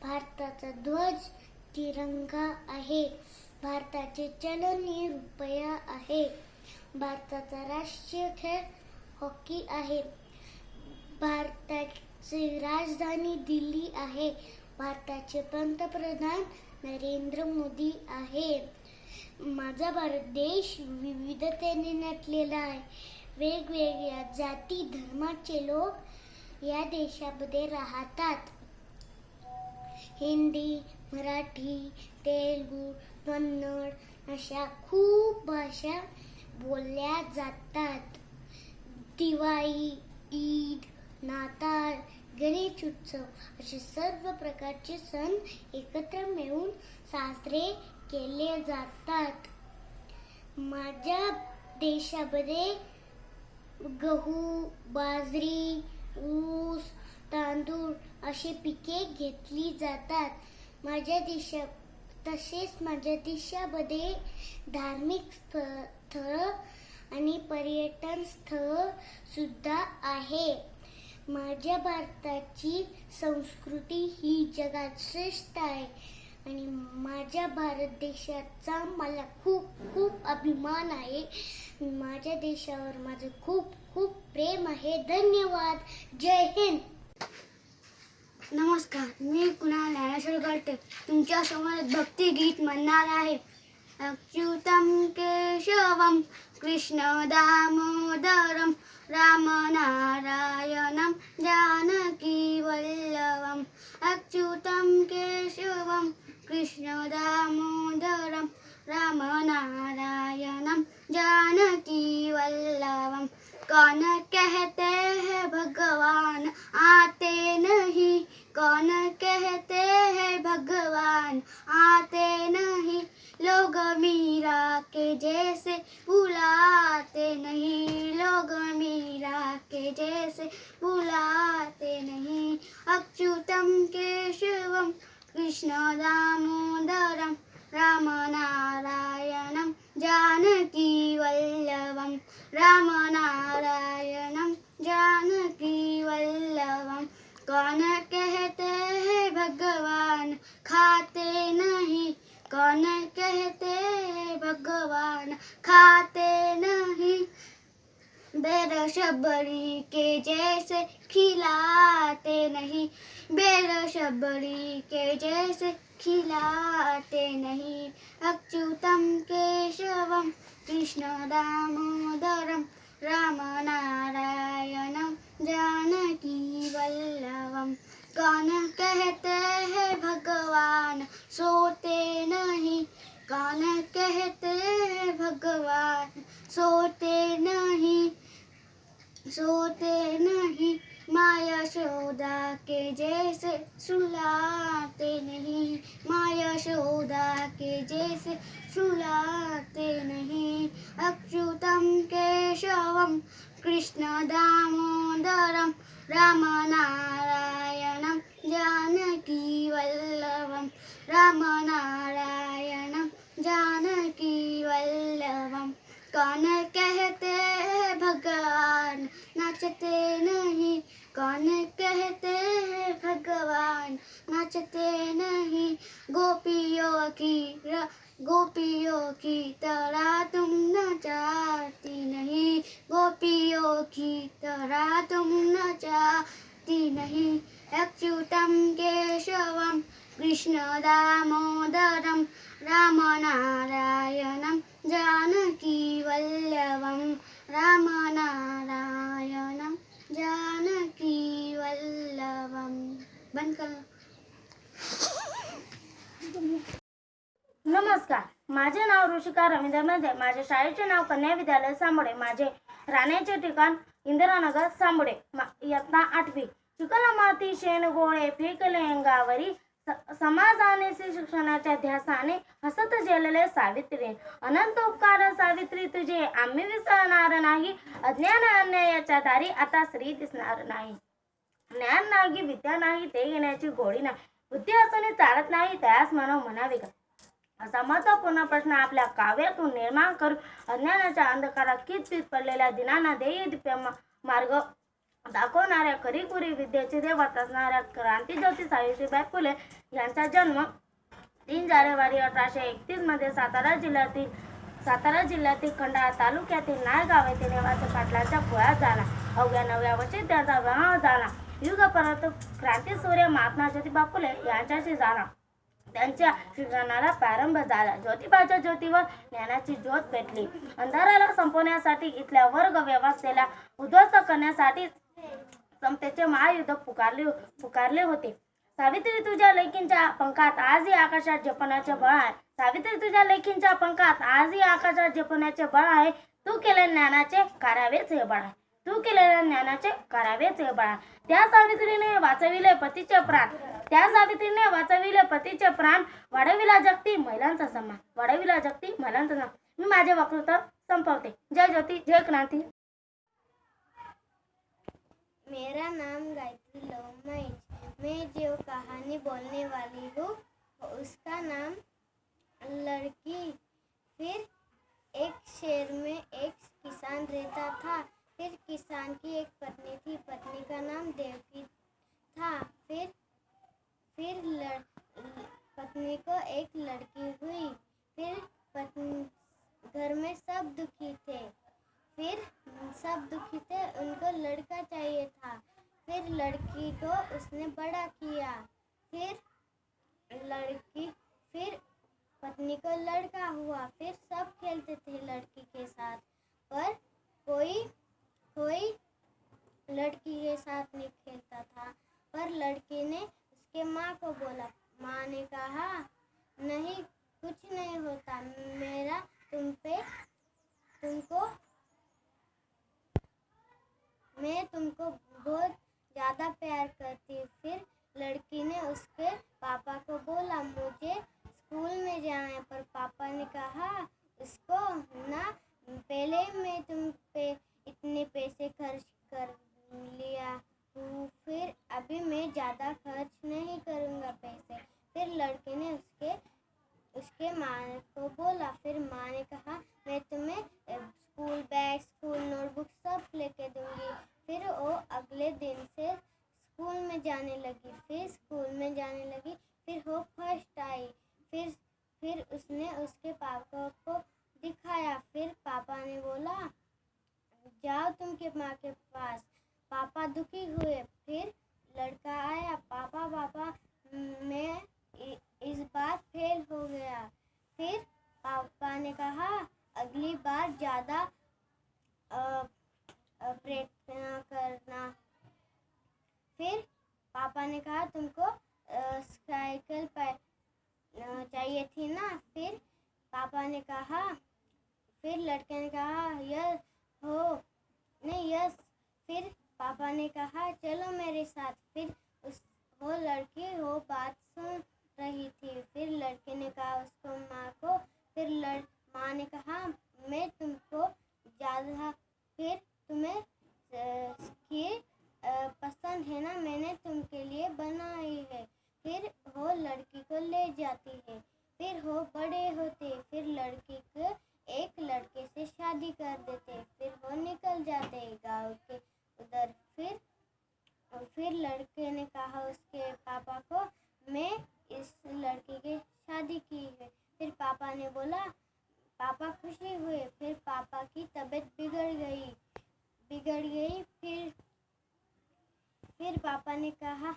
भारताचा ध्वज तिरंगा आहे. भारताचे चलन हे रुपया आहे. भारताचा राष्ट्रीय खेळ हॉकी आहे. भारताची राजधानी दिल्ली आहे. भारताचे पंतप्रधान नरेंद्र मोदी आहे. माझा भारत देश विविधतेने नटलेला आहे. वेगवेगळ्या जाती धर्माचे लोक या देशामध्ये राहतात. हिंदी, मराठी, तेलुगू, कन्नड अशा खूप भाषा बोलल्या जातात. दिवाळी, ईद, नाताळ, गणेश उत्सव असे सर्व प्रकारचे सण एकत्र मिळून साजरे केले जातात. माझ्या देशामध्ये गहू, बाजरी, ऊस, तांदूळ अशी पिके घेतली जातात. तसेच माझ्या देशामध्ये धार्मिक स्थळ आणि पर्यटन स्थळ सुद्धा आहे. माझ्या भारताची संस्कृती ही जगात श्रेष्ठ आहे आणि माझ्या भारत देशाचा मला खूप खूप अभिमान आहे. माझ्या देशावर माझं खूप खूप प्रेम आहे. धन्यवाद. जय हिंद. नमस्कार, मी कुणाल ज्ञानेश्वर गलटे तुमच्या समोर भक्ती गीत म्हणणार आहे. अच्युतं केशवं कृष्ण दामोदरं रामनारायणं जानकी वल्लभं. अच्युतं केशवं कृष्ण दामोदरं रामनारायणं जानकी वल्लभं. कौन कहते हैं भगवान आते नहीं, कौन कहते हैं भगवान आते नहीं, लोग मीरा के जैसे बुलाते नहीं, लोग मीरा के जैसे बुलाते नहीं. अच्युतं केशवं कृष्ण दामोदरं रामनारायणं जानकी वल्लभं. रामनारायणं जानकी वल्लभं. कौन कहते हैं भगवान खाते नहीं, कौन कहते हैं भगवान खाते नहीं, बेरशबरी के जैसे खिलाते नहीं, बेरशबरी के जैसे खिलाते नहीं. अच्युतं केशवं कृष्ण दामोदरं रामनारायणं जानकी वल्लभं. कौन कहते हैं भगवान सोते नहीं, कौन कहते हैं भगवान सोते नहीं, सोते नहीं, माया यशोदा के जैसे सुलाते नहीं, माया यशोदा के जैसे सुलाते नहीं. अच्युतं केशवं कृष्ण दामोदरं रामनारायणं जानकी वल्लभं. रामनारायणं जानकी वल्लभं. कौन कहते हैं भगवान नाचते नहीं, कौन कहते हैं भगवान नाचते नहीं, गोपियों की तरह तुम नचाती नहीं, गोपियों की तरह तुम नचाती नहीं. अच्युतं केशवं कृष्ण दामोदरं रामनारायणं जानकी वल्लभं. रामनारायणं जानकी वल्लभं. बंद कर. नमस्कार, माझे नाव ऋषिका रवींद्र मध्ये. माझ्या शाळेचे नाव कन्या विद्यालय सांबोडे. माझे राहण्याचे ठिकाण इंदिरानगर सांबोडे. इयत्ता 8वी. चिखल माती शेण गोळे फेकले अंगावरी, समाजाने शिक्षणाच्या ध्यासाने हसत जेलेले सावित्री, अनंत उपकार सावित्री तुझे आम्ही विसरणार नाही. अज्ञान अन्यायाच्या दारी आता श्री दिसणार नाही. ज्ञान नाही विद्या नाही ते घेण्याची गोडी नाही. बुद्धी असून चालत नाही त्यास मानव म्हणावे का. असा महत्वपूर्ण प्रश्न आपल्या काव्यातून निर्माण करून अज्ञानाच्या अंधकारात कितपीत पडलेल्या दिनांना ध्येय दिव्य मार्ग दाखवणाऱ्या खरीखुरी विद्येचे देवत असणाऱ्या क्रांतीज्योती सावित्रीबाई फुले यांचा जन्म 3 जानेवारी 1831 मध्ये सातारा जिल्ह्यातील खंडाळा तालुक्यातील नायगाव येथे नेवासे पाटलाच्या कुळात झाला. अवघ्या 9व्या वर्षी त्यांचा विवाह झाला. युगपर्यंत क्रांतीसूर्य महात्मा ज्योतिबा फुले यांच्याशी झाला. त्यांच्या शिक्षणाला प्रारंभ झाला. ज्योतिबाच्या ज्योतीवर ज्ञानाची ज्योत पेटली. अंधाराला संपवण्यासाठी इथल्या वर्ग व्यवस्थेला उद्ध्वस्त करण्यासाठी समतेचे महायुद्ध पुकारले होते. सावित्री तुझ्या लेकींच्या पंखात आजही आकाशात झेपण्याचे बळ आहे. सावित्री तुझ्या लेकींच्या पंखात आजही आकाशात झेपण्याचे बळ आहे. तू केलेल्या ज्ञानाचे करावेच हे बळ आहे. तू केलेल्या ज्ञानाचे करावेच हे बळ आहे. त्या सावित्रीने वाचविले पतीचे प्राण. त्या सावित्रीने वाचविले पतीचे प्राण. वाढविला जगती महिलांचा सन्मान. वाढविला जगती महिलांचा सन्मान. मी माझे वक्तृत्व संपवते. जय ज्योती, जय क्रांती. मेरा नाम गायत्री लोमई. मैं जो कहानी बोलने वाली हूँ उसका नाम लड़की. फिर एक शहर में एक किसान रहता था. फिर किसान की एक पत्नी थी. पत्नी का नाम देवकी था. फिर पत्नी को एक लड़की हुई. फिर पत्नी घर में सब दुखी थे. उनको लड़का चाहिए था. फिर लड़की को उसने बड़ा किया. फिर पत्नी को लड़का हुआ. फिर सब खेलते थे लड़की के साथ, पर कोई लड़की के साथ नहीं खेलता था. पर लड़की ने उसके माँ को बोला. माँ ने कहा नहीं, कुछ नहीं होता, मेरा मैं तुमको बहुत ज़्यादा प्यार करती हूँ. फिर लड़की ने उसके पापा को बोला मुझे स्कूल में जाना है. पर पापा ने कहा उसको ना, पहले मैं तुम पे इतने पैसे खर्च कर लिया हूँ, फिर अभी मैं ज़्यादा खर्च नहीं करूँगा पैसे. फिर लड़के ने उसके माँ को बोला. फिर माँ ने कहा मैं तुम्हें स्कूल बैग, स्कूल नोटबुक सब लेके दूँगी. फिर वो अगले दिन से स्कूल में जाने लगी. फिर वो फर्स्ट आई. फिर उसने उसके पापा को दिखाया. फिर पापा ने बोला जाओ तुम के माँ के पास. पापा दुखी हुए. फिर लड़का आया. पापा मैं इस बार फेल हो गया. फिर पापा ने कहा अगली बार ज़्यादा प्रयत्न करना. फिर पापा ने कहा तुमको साइकिल चाहिए थी ना. फिर पापा ने कहा, फिर लड़के ने कहा यस. फिर पापा ने कहा चलो मेरे साथ. फिर वो लड़की वो बात सुन रही थी. फिर लड़के ने कहा उसको माँ को. फिर माँ ने कहा मैं तुमको ज़्यादा, फिर तुम्हें खीर पसंद है ना, मैंने तुमके लिए बनाई है. फिर वो लड़की को ले जाती है. फिर वो बड़े होते. फिर लड़की को एक लड़के से शादी कर देते. फिर वो निकल जाते गाँव के उधर. फिर लड़के ने कहा उसके पापा को मैं इस लड़की की शादी की है. फिर पापा ने बोला. पापा खुशी हुए. फिर पापा की तबीयत बिगड़ गई. फिर पापा ने कहा,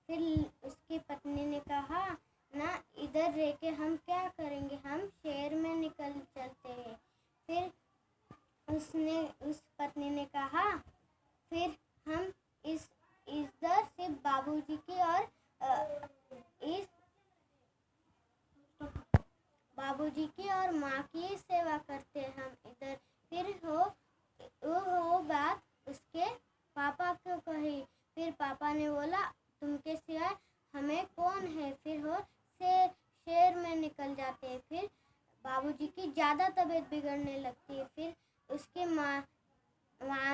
फिर उसकी पत्नी ने कहा ना इधर रह के हम क्या करेंगे, हम शहर में निकल चलते हैं. फिर उस पत्नी ने कहा फिर हम इधर से बाबूजी की और बाबूजी की और माँ की सेवा करते हैं हम इधर. फिर वो बात उसके पापा को कही. फिर पापा ने बोला तुमके सिवाय हमें कौन है. फिर ज़्यादा तबीयत बिगड़ने लगती है। फिर उसके माँ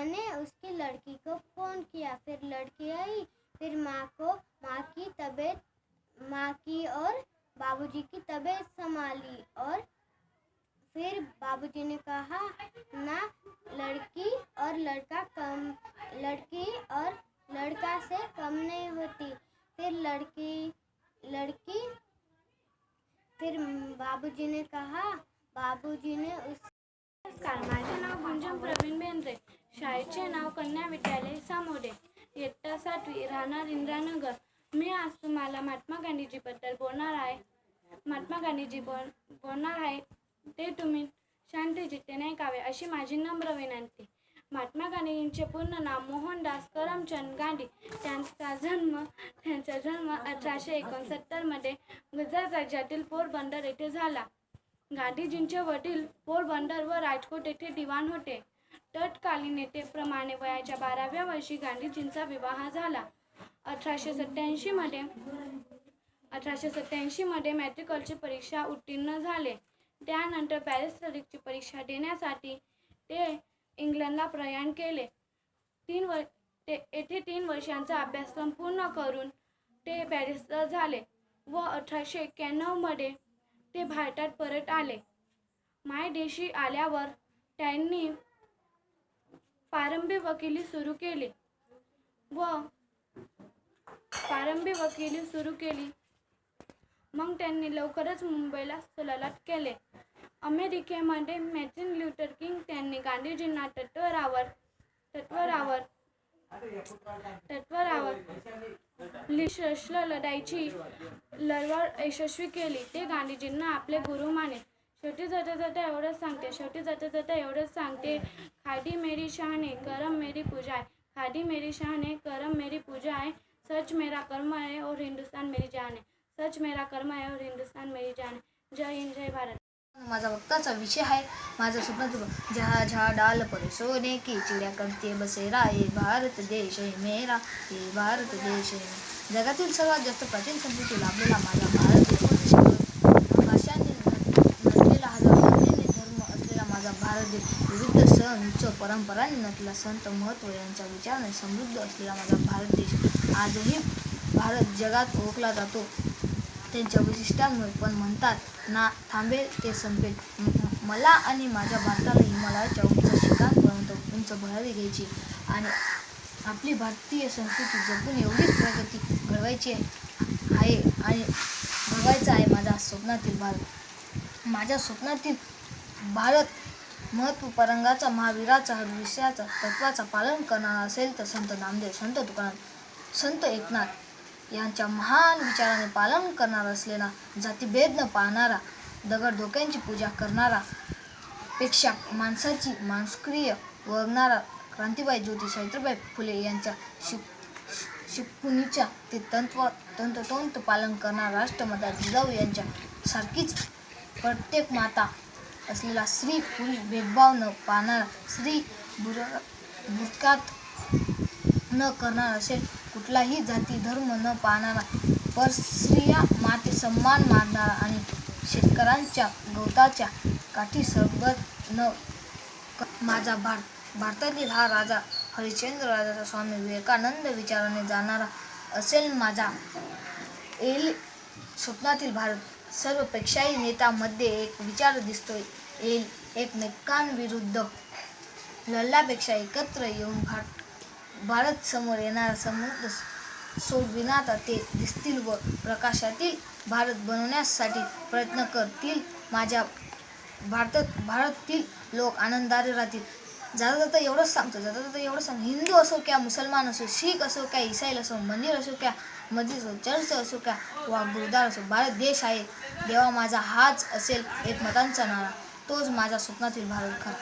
ने उसकी लड़की को फ़ोन किया। फिर लड़की आई। फिर माँ की और बाबूजी की तबीयत संभाली। और फिर बाबूजी ने कहा ना, लड़की और लड़का से कम नहीं होती। फिर बाबूजी ने नमस्कार, माझे नाव गुंजन प्रवीण बेंद्रे. शाळेचे नाव कन्या विद्यालय सामोडे. इयत्ता 7वी, राहणार इंदिरानगर. मी आज तुम्हाला महात्मा गांधीजीबद्दल बोलणार आहे. ते तुम्ही शांतचित्तेने ऐकावे अशी माझी नम्र विनंती. महात्मा गांधींचे पूर्ण नाव मोहनदास करमचंद गांधी. त्यांचा जन्म 1869 मध्ये गुजरात राज्यातील पोरबंदर येथे झाला. गांधीजींचे वडील पोरबंदर व राजकोट येथे दिवाण होते. तत्कालीन नेतेप्रमाणे वयाच्या 12व्या वर्षी गांधीजींचा विवाह झाला. 1887 मध्ये मॅट्रिकची परीक्षा उत्तीर्ण झाले. त्यानंतर बॅरिस्टरीची परीक्षा देण्यासाठी ते इंग्लंडला प्रयाण केले. येथे 3 वर्षांचा अभ्यासक्रम पूर्ण करून ते बॅरिस्टर झाले व 1891 मध्ये ते भारतात परत आले. मायदेशी आल्यावर त्यांनी प्रारंभी वकिली सुरू केली. मग त्यांनी लवकरच मुंबईला स्थलांतर केले. अमेरिकेमध्ये मार्टिन लुथर किंग त्यांनी गांधीजींना तत्त्वावर सशस्त्र लढाईची चळवळ यशस्वी केली. ते गांधीजींना आपले गुरु मानले. शेवटी जाता एवढंच सांगते, खादी मेरी शान है, करम मेरी पूजा है. खादी मेरी शान है, करम मेरी पूजा है. सच मेरा कर्म है और हिंदुस्तान मेरी जान है. सच मेरा कर्म है और हिंदुस्तान मेरी जान है. जय हिंद, जय भारत. माझा वक्ताचा विषय आहे माझा स्वप्न. जहाँ जहाँ डाल पर सोने की चिड़िया करते बसेरा, ये भारत देश है मेरा, ये भारत देश है. जगातील सर्वात जास्त प्राचीन संस्कृती लाभलेला माझा भारत देश. भाषांनी नटलेला हजारो धर्म असलेला माझा भारत देश. विविध सण उत्सव परंपरांनी नटलेला संत महत्त्व यांच्या विचाराने समृद्ध असलेला माझा भारत देश. आजही भारत जगात ओळखला जातो त्यांच्या वैशिष्ट्यांमुळे. पण म्हणतात ना, थांबेल ते संपेल. मला आणि माझ्या भारताला हिमालयाच्या उंच शिखरांपर्यंत उंच भरारी घ्यायची आणि आपली भारतीय संस्कृती जपून एवढीच प्रगती घडवायची आहे आणि घडवायचा आहे माझ्या स्वप्नातील भारत. माझ्या स्वप्नातील भारत महत्त्वपरंगाचा, महावीराचा, हरविषयाचा, तत्वाचा पालन करणारा असेल तर संत नामदेव, संत तुकाराम, संत एकनाथ यांच्या महान विचाराने पालन करणारा असलेला, जातीभेद न पाळणारा, दगड धोक्यांची पूजा करणारा, पेक्षा माणसाची माणुसकी ओळखणारा, क्रांतीबाई ज्योती सावित्रीबाई फुले यांच्या शिकवणीच्या ते तंतोतंत पालन करणारा, राष्ट्रमाता जिजाऊ यांच्या सारखीच प्रत्येक माता असलेला, स्त्री पुरुष भेदभाव न पाळणारा, स्त्री बुरखात न करणारा असेल, कुठलाही जाती धर्म न पाळणारा, परस्त्रिया माते सन्मान मानणारा आणि शेतकऱ्यांच्या गवताच्या काठी सरबत न माझा भारतातील हा राजा हरिश्चंद्र राजाचा, स्वामी विवेकानंद विचाराने जाणारा असेल माझा येईल स्वप्नातील भारत. सर्व पेक्षाही नेत्यामध्ये एक विचार दिसतो येईल, एकमेकांविरुद्ध लढल्यापेक्षा एकत्र येऊन भारत समोर येणारा समृद्ध सोडविनाता ते दिसतील व प्रकाशातील भारत बनवण्यासाठी प्रयत्न करतील. माझ्या भारतातील लोक आनंदाने राहतील. जाता एवढंच सांगतो. हिंदू असो क्या मुसलमान असो, शीख असो क्या ईसाई असो, मंदिर असो क्या मस्जिद असो, चर्च असो क्या वा गुरुद्वारा असो, भारत देश आहे देवा माझा हाच असेल एकमतांचा नारा. तोच माझा स्वप्नातील भारत खरा.